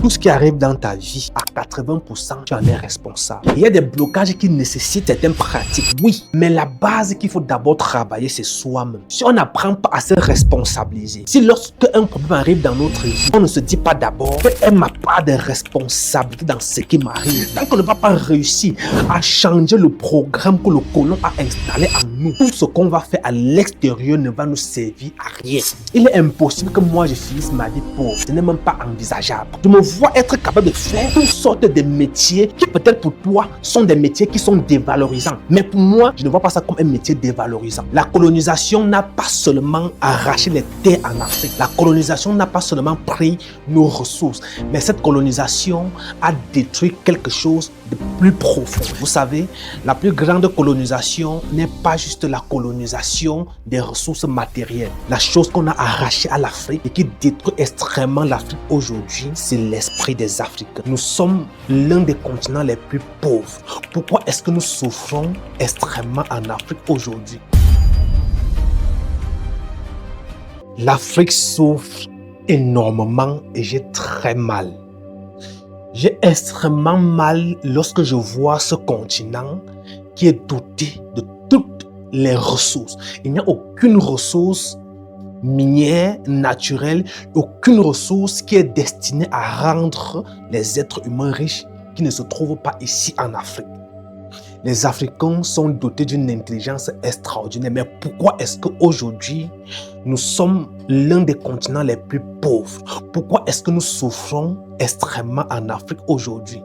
Tout ce qui arrive dans ta vie, à 80%, tu en es responsable. Il y a des blocages qui nécessitent certaines pratiques, oui, mais la base qu'il faut d'abord travailler, c'est soi-même. Si on n'apprend pas à se responsabiliser, si lorsque un problème arrive dans notre vie, on ne se dit pas d'abord qu'elle m'a pas de responsabilité dans ce qui m'arrive, tant qu'on ne va pas réussir à changer le programme que le colon a installé en nous, tout ce qu'on va faire à l'extérieur ne va nous servir à rien. Il est impossible que moi je finisse ma vie pauvre. Ce n'est même pas envisageable. Je me vois être capable de faire toutes sortes de métiers qui peut-être pour toi sont des métiers qui sont dévalorisants. Mais pour moi, je ne vois pas ça comme un métier dévalorisant. La colonisation n'a pas seulement arraché les terres en Afrique. La colonisation n'a pas seulement pris nos ressources. Mais cette colonisation a détruit quelque chose de plus profond. Vous savez, la plus grande colonisation n'est pas juste la colonisation des ressources matérielles. La chose qu'on a arrachée à l'Afrique et qui détruit extrêmement l'Afrique aujourd'hui, c'est l'esprit des Africains. Nous sommes l'un des continents les plus pauvres. Pourquoi est-ce que nous souffrons extrêmement en Afrique aujourd'hui? L'Afrique souffre énormément et j'ai très mal. J'ai extrêmement mal lorsque je vois ce continent qui est doté de toutes les ressources. Il n'y a aucune ressource minière, naturelle, aucune ressource qui est destinée à rendre les êtres humains riches qui ne se trouvent pas ici en Afrique. Les Africains sont dotés d'une intelligence extraordinaire. Mais pourquoi est-ce qu'aujourd'hui, nous sommes l'un des continents les plus pauvres? Pourquoi est-ce que nous souffrons extrêmement en Afrique aujourd'hui?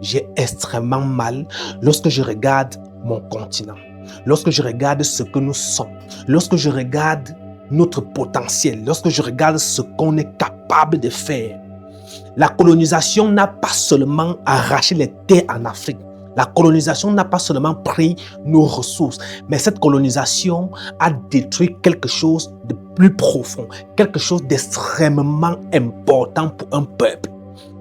J'ai extrêmement mal lorsque je regarde mon continent, lorsque je regarde ce que nous sommes, lorsque je regarde notre potentiel, lorsque je regarde ce qu'on est capable de faire. La colonisation n'a pas seulement arraché les terres en Afrique. La colonisation n'a pas seulement pris nos ressources, mais cette colonisation a détruit quelque chose de plus profond, quelque chose d'extrêmement important pour un peuple.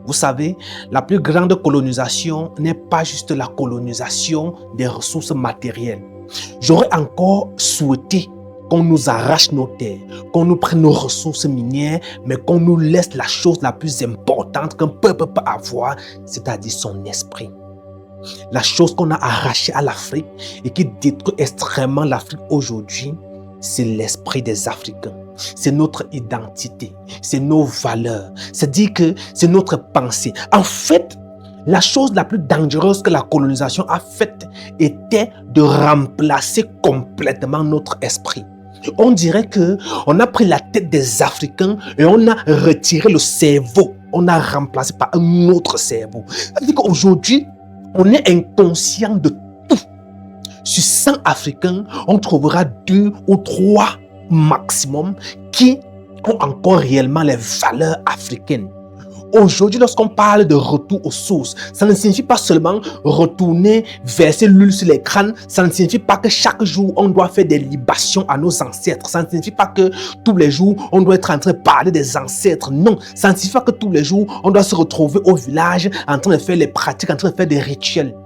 Vous savez, la plus grande colonisation n'est pas juste la colonisation des ressources matérielles. J'aurais encore souhaité qu'on nous arrache nos terres, qu'on nous prenne nos ressources minières, mais qu'on nous laisse la chose la plus importante qu'un peuple peut avoir, c'est-à-dire son esprit. La chose qu'on a arrachée à l'Afrique et qui détruit extrêmement l'Afrique aujourd'hui, c'est l'esprit des Africains. C'est notre identité, c'est nos valeurs. C'est-à-dire que c'est notre pensée. En fait, la chose la plus dangereuse que la colonisation a faite était de remplacer complètement notre esprit. On dirait qu'on a pris la tête des Africains et on a retiré le cerveau. On a remplacé par un autre cerveau. C'est-à-dire qu'aujourd'hui, on est inconscient de tout. Sur 100 Africains, on trouvera 2 ou 3 maximum qui ont encore réellement les valeurs africaines. Aujourd'hui, lorsqu'on parle de retour aux sources, ça ne signifie pas seulement retourner, verser l'huile sur les crânes. Ça ne signifie pas que chaque jour, on doit faire des libations à nos ancêtres. Ça ne signifie pas que tous les jours, on doit être en train de parler des ancêtres. Non, ça ne signifie pas que tous les jours, on doit se retrouver au village en train de faire les pratiques, en train de faire des rituels.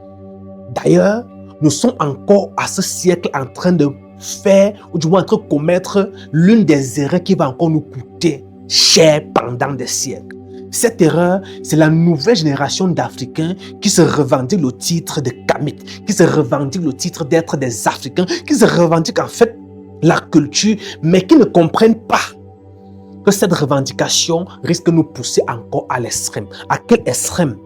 D'ailleurs, nous sommes encore à ce siècle en train de faire, ou du moins en train de commettre l'une des erreurs qui va encore nous coûter cher pendant des siècles. Cette erreur, c'est la nouvelle génération d'Africains qui se revendiquent le titre de Kamites, qui se revendiquent le titre d'être des Africains, qui se revendiquent en fait la culture, mais qui ne comprennent pas que cette revendication risque de nous pousser encore à l'extrême. À quel extrême?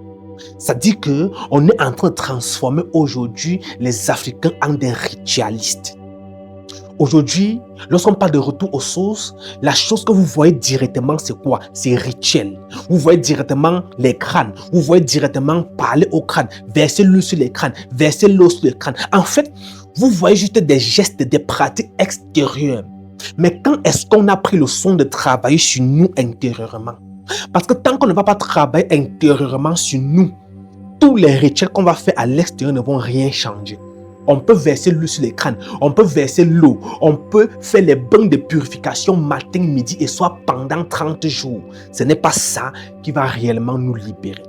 C'est-à-dire qu'on est en train de transformer aujourd'hui les Africains en des ritualistes. Aujourd'hui, lorsqu'on parle de retour aux sources, la chose que vous voyez directement, c'est quoi? C'est rituel. Vous voyez directement les crânes. Vous voyez directement parler au crâne, verser l'eau sur les crânes, verser l'eau sur les crânes. En fait, vous voyez juste des gestes, des pratiques extérieures. Mais quand est-ce qu'on a pris le soin de travailler sur nous intérieurement? Parce que tant qu'on ne va pas travailler intérieurement sur nous, tous les rituels qu'on va faire à l'extérieur ne vont rien changer. On peut verser l'eau sur les crânes, on peut verser l'eau, on peut faire les bains de purification matin, midi et soir pendant 30 jours. Ce n'est pas ça qui va réellement nous libérer.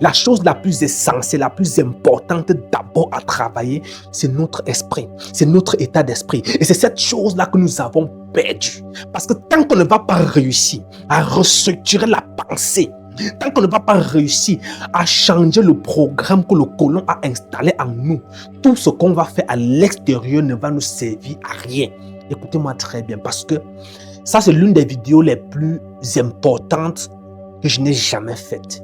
La chose la plus essentielle, la plus importante d'abord à travailler, c'est notre esprit, c'est notre état d'esprit. Et c'est cette chose-là que nous avons perdu. Parce que tant qu'on ne va pas réussir à restructurer la pensée, tant qu'on ne va pas réussir à changer le programme que le colon a installé en nous, tout ce qu'on va faire à l'extérieur ne va nous servir à rien. Écoutez-moi très bien, parce que ça, c'est l'une des vidéos les plus importantes que je n'ai jamais faites.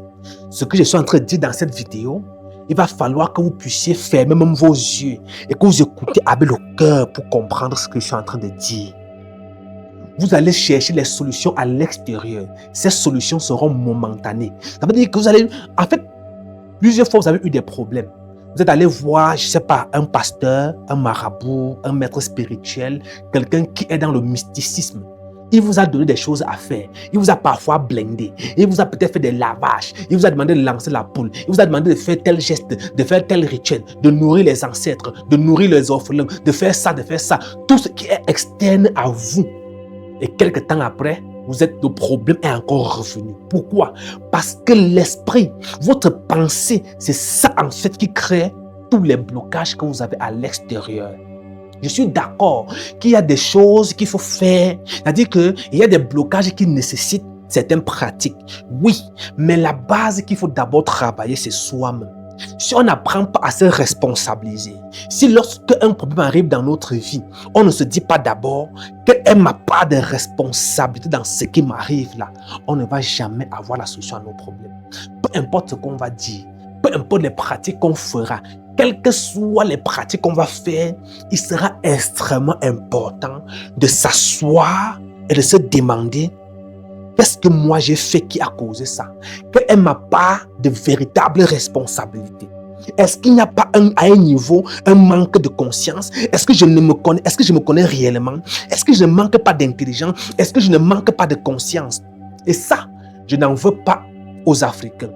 Ce que je suis en train de dire dans cette vidéo, il va falloir que vous puissiez fermer même vos yeux et que vous écoutez avec le cœur pour comprendre ce que je suis en train de dire. Vous allez chercher les solutions à l'extérieur. Ces solutions seront momentanées. Ça veut dire que vous allez... En fait, plusieurs fois, vous avez eu des problèmes. Vous êtes allé voir, je ne sais pas, un pasteur, un marabout, un maître spirituel, quelqu'un qui est dans le mysticisme. Il vous a donné des choses à faire. Il vous a parfois blindé. Il vous a peut-être fait des lavages. Il vous a demandé de lancer la poule. Il vous a demandé de faire tel geste, de faire tel rituel, de nourrir les ancêtres, de nourrir les orphelins, de faire ça, de faire ça. Tout ce qui est externe à vous. Et quelques temps après, le problème est encore revenu. Pourquoi? Parce que l'esprit, votre pensée, c'est ça en fait qui crée tous les blocages que vous avez à l'extérieur. Je suis d'accord qu'il y a des choses qu'il faut faire. C'est-à-dire qu'il y a des blocages qui nécessitent certaines pratiques. Oui, mais la base qu'il faut d'abord travailler, c'est soi-même. Si on n'apprend pas à se responsabiliser, si lorsque un problème arrive dans notre vie, on ne se dit pas d'abord quelle est ma part de responsabilité dans ce qui m'arrive là, on ne va jamais avoir la solution à nos problèmes. Peu importe ce qu'on va dire, peu importe les pratiques qu'on fera, quelles que soient les pratiques qu'on va faire, il sera extrêmement important de s'asseoir et de se demander: qu'est-ce que moi j'ai fait qui a causé ça? Quelle est ma part de véritable responsabilité? Est-ce qu'il n'y a pas à un niveau un manque de conscience? Est-ce que je me connais réellement? Est-ce que je ne manque pas d'intelligence? Est-ce que je ne manque pas de conscience? Et ça, je n'en veux pas aux Africains.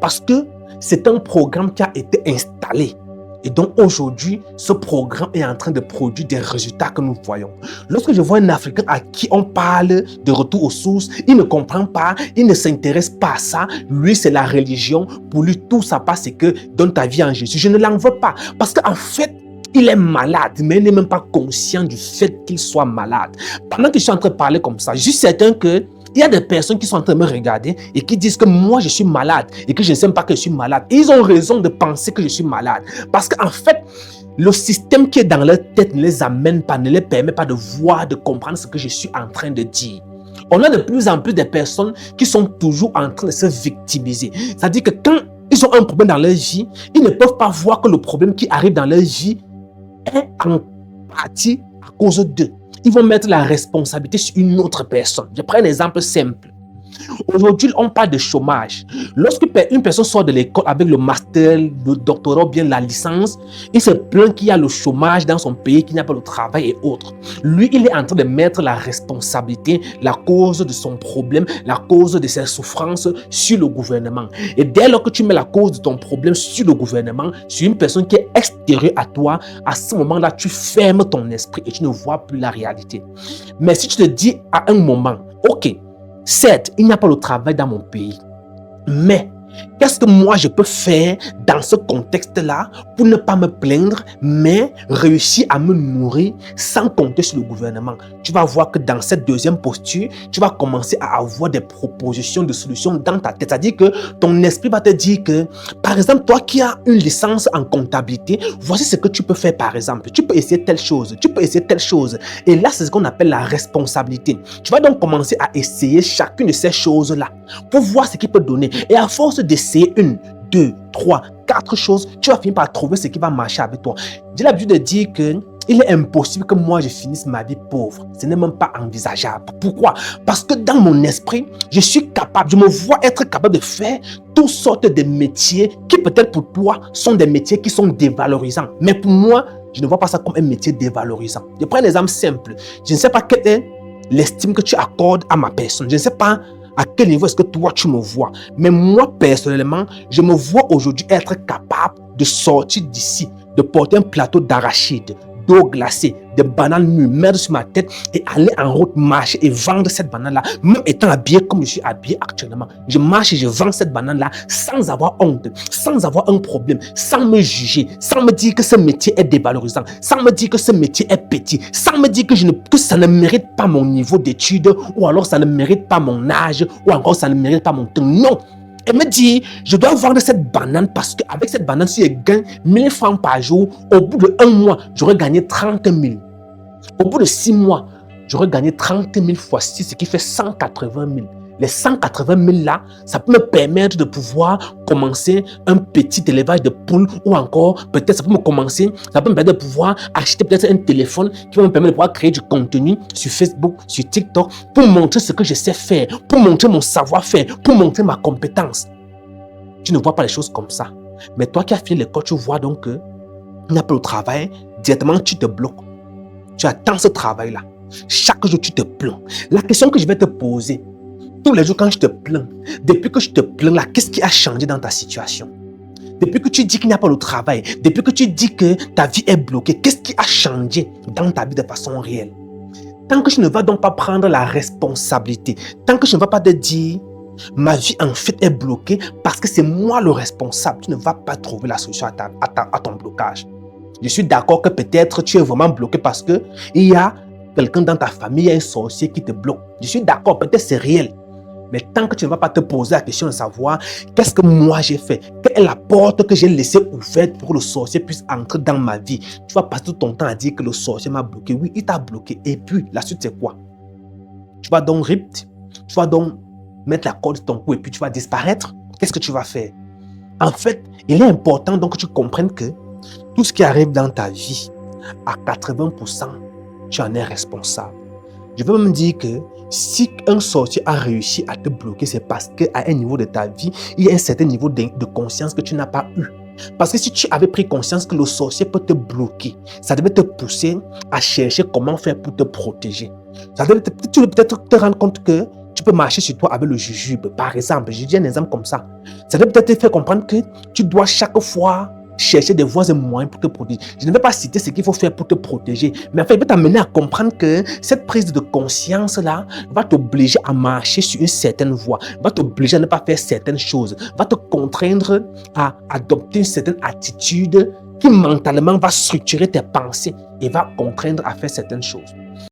Parce que c'est un programme qui a été installé. Et donc aujourd'hui, ce programme est en train de produire des résultats que nous voyons. Lorsque je vois un Africain à qui on parle de retour aux sources, il ne comprend pas, il ne s'intéresse pas à ça. Lui, c'est la religion. Pour lui, tout ça passe, c'est que donne ta vie en Jésus. Je ne l'en veux pas. Parce qu'en fait, il est malade, mais il n'est même pas conscient du fait qu'il soit malade. Pendant que je suis en train de parler comme ça, je suis certain que il y a des personnes qui sont en train de me regarder et qui disent que moi je suis malade et que je ne sais pas que je suis malade. Et ils ont raison de penser que je suis malade. Parce qu'en fait, le système qui est dans leur tête ne les amène pas, ne les permet pas de voir, de comprendre ce que je suis en train de dire. On a de plus en plus de personnes qui sont toujours en train de se victimiser. C'est-à-dire que quand ils ont un problème dans leur vie, ils ne peuvent pas voir que le problème qui arrive dans leur vie est en partie à cause d'eux. Ils vont mettre la responsabilité sur une autre personne. Je prends un exemple simple. Aujourd'hui, on parle de chômage. Lorsque une personne sort de l'école avec le master, le doctorat ou bien la licence, il se plaint qu'il y a le chômage dans son pays, qu'il n'y a pas de travail et autres. Lui, il est en train de mettre la responsabilité, la cause de son problème, la cause de ses souffrances sur le gouvernement. Et dès lors que tu mets la cause de ton problème sur le gouvernement, sur une personne qui est extérieure à toi, à ce moment-là, tu fermes ton esprit et tu ne vois plus la réalité. Mais si tu te dis à un moment, ok, certes, il n'y a pas de travail dans mon pays, mais qu'est-ce que moi je peux faire dans ce contexte-là pour ne pas me plaindre, mais réussir à me nourrir sans compter sur le gouvernement? Tu vas voir que dans cette deuxième posture, tu vas commencer à avoir des propositions de solutions dans ta tête. C'est-à-dire que ton esprit va te dire que, par exemple, toi qui as une licence en comptabilité, voici ce que tu peux faire par exemple. Tu peux essayer telle chose, tu peux essayer telle chose. Et là, c'est ce qu'on appelle la responsabilité. Tu vas donc commencer à essayer chacune de ces choses-là pour voir ce qu'il peut donner. Et à force d'essayer 1, 2, 3, 4 choses, tu vas finir par trouver ce qui va marcher avec toi. J'ai l'habitude de dire que il est impossible que moi je finisse ma vie pauvre. Ce n'est même pas envisageable. Pourquoi? Parce que dans mon esprit, je suis capable, je me vois être capable de faire toutes sortes de métiers qui peut-être pour toi sont des métiers qui sont dévalorisants. Mais pour moi, je ne vois pas ça comme un métier dévalorisant. Je prends un exemple simple. Je ne sais pas quelle est l'estime que tu accordes à ma personne. Je ne sais pas à quel niveau est-ce que toi tu me vois. Mais moi personnellement, je me vois aujourd'hui être capable de sortir d'ici, de porter un plateau d'arachide, d'eau glacée, des bananes mûres, mettre sur ma tête et aller en route, marcher et vendre cette banane-là, même étant habillé comme je suis habillé actuellement. Je marche et je vends cette banane-là sans avoir honte, sans avoir un problème, sans me juger, sans me dire que ce métier est dévalorisant, sans me dire que ce métier est petit, sans me dire que ça ne mérite pas mon niveau d'études, ou alors ça ne mérite pas mon âge, ou encore ça ne mérite pas mon temps. Non! Elle me dit, je dois vendre cette banane parce qu'avec cette banane, si je gagne 1000 francs par jour, au bout de 1 mois, j'aurais gagné 30 000. Au bout de 6 mois, j'aurais gagné 30 000 fois 6, ce qui fait 180 000. Les 180 000 là, ça peut me permettre de pouvoir commencer un petit élevage de poules ou encore peut-être ça peut me permettre de pouvoir acheter peut-être un téléphone qui va me permettre de pouvoir créer du contenu sur Facebook, sur TikTok pour montrer ce que je sais faire, pour montrer mon savoir-faire, pour montrer ma compétence. Tu ne vois pas les choses comme ça. Mais toi qui as fini l'école, tu vois donc que il n'y a pas de travail, directement tu te bloques. Tu attends ce travail-là. Chaque jour, tu te plains. La question que je vais te poser, tous les jours quand je te plains, depuis que je te plains là, qu'est-ce qui a changé dans ta situation? Depuis que tu dis qu'il n'y a pas de travail, depuis que tu dis que ta vie est bloquée, qu'est-ce qui a changé dans ta vie de façon réelle? Tant que je ne vais donc pas prendre la responsabilité, tant que je ne vais pas te dire ma vie en fait est bloquée parce que c'est moi le responsable, tu ne vas pas trouver la solution à ton blocage. Je suis d'accord que peut-être tu es vraiment bloqué parce qu'il y a quelqu'un dans ta famille, il y a un sorcier qui te bloque. Je suis d'accord, peut-être c'est réel. Mais tant que tu ne vas pas te poser la question de savoir qu'est-ce que moi j'ai fait, quelle est la porte que j'ai laissée ouverte pour que le sorcier puisse entrer dans ma vie, tu vas passer tout ton temps à dire que le sorcier m'a bloqué. Oui, il t'a bloqué. Et puis, la suite c'est quoi? Tu vas donc tu vas donc mettre la corde sur ton cou et puis tu vas disparaître. Qu'est-ce que tu vas faire? En fait, il est important donc que tu comprennes que tout ce qui arrive dans ta vie, à 80%, tu en es responsable. Je veux même dire que si un sorcier a réussi à te bloquer, c'est parce qu'à un niveau de ta vie, il y a un certain niveau de conscience que tu n'as pas eu. Parce que si tu avais pris conscience que le sorcier peut te bloquer, ça devait te pousser à chercher comment faire pour te protéger. Tu devais peut-être te rendre compte que tu peux marcher sur toi avec le jujube. Par exemple, je dis un exemple comme ça. Ça devait peut-être te faire comprendre que tu dois chaque fois chercher des voies et moyens pour te protéger. Je ne vais pas citer ce qu'il faut faire pour te protéger, mais en fait, il va t'amener à comprendre que cette prise de conscience-là va t'obliger à marcher sur une certaine voie, va t'obliger à ne pas faire certaines choses, va te contraindre à adopter une certaine attitude qui mentalement va structurer tes pensées et va contraindre à faire certaines choses.